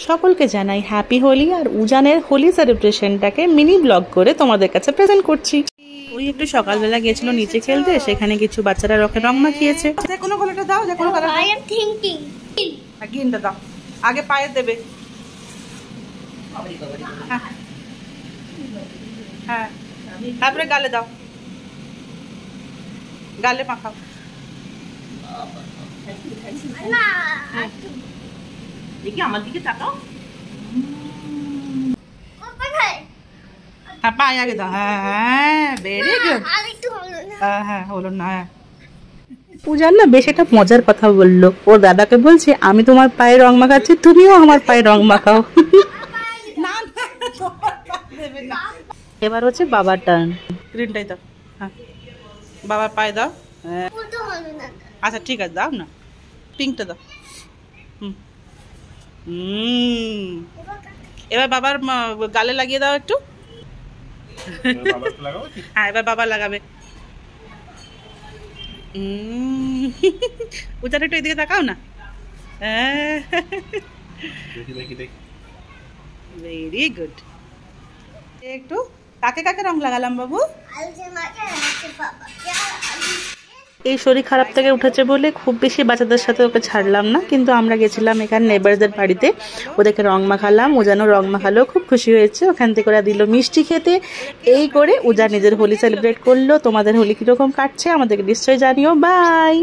সকলকে জানাই হ্যাপি হোলি। আর উজানের হোলি সেলিব্রেশনটাকে মিনি ব্লগ করে তোমাদের কাছে প্রেজেন্ট করছি। ওই একটু সকালবেলা গিয়েছিল নিচে খেলতে, সেখানে কিছু বাচ্চারা রং মাখিয়েছে। কোনো কালারটা দাও, যে কোনো কালার। আই এম থিংকিং গ্রিনটা দাও, আগে পায়ে দেবে। হ্যাঁ, তারপরে গালে দাও, গালে মাখাও। দেখি আমার দিকে তাকাও। হ্যাঁ, পায়ে আগে দাও। হ্যাঁ, ভেরি গুড। হ্যাঁ, হলো না। পূজার না বেশ একটা মজার কথা বললো। ওর দাদাকে বলছে, আমি তোমার পায়ে রং মাখাচ্ছি, তুমিও আমার পায়ে রং মাখাও। এবার হচ্ছে বাবার টার্ন। গ্রিনটাই দাও। হ্যাঁ, বাবার পায়ে দাও। আচ্ছা ঠিক আছে, দাও না। পিঙ্কটা দাও। এবার বাবার গালে লাগিয়ে দাও একটু। হ্যাঁ, এবার বাবা লাগাবে। উজান একটু এদিকে তাকাও না। Very good. একটু কাকে কাকে রং লাগালাম বাবু? এই শরীর খারাপ থেকে উঠেছে বলে খুব বেশি বাচ্চাদের সাথে ওকে ছাড়লাম না, কিন্তু আমরা গেছিলাম এখানে নেবারদের বাড়িতে, ওদেরকে রং মাখালাম। উজানও রং মাখালো, খুব খুশি হয়েছে। ওখান থেকে ওরা দিল মিষ্টি খেতে। এই করে উজান নিজের হোলি সেলিব্রেট করলো। তোমাদের হোলি কিরকম কাটছে আমাদেরকে নিশ্চয়ই জানিও। বাই।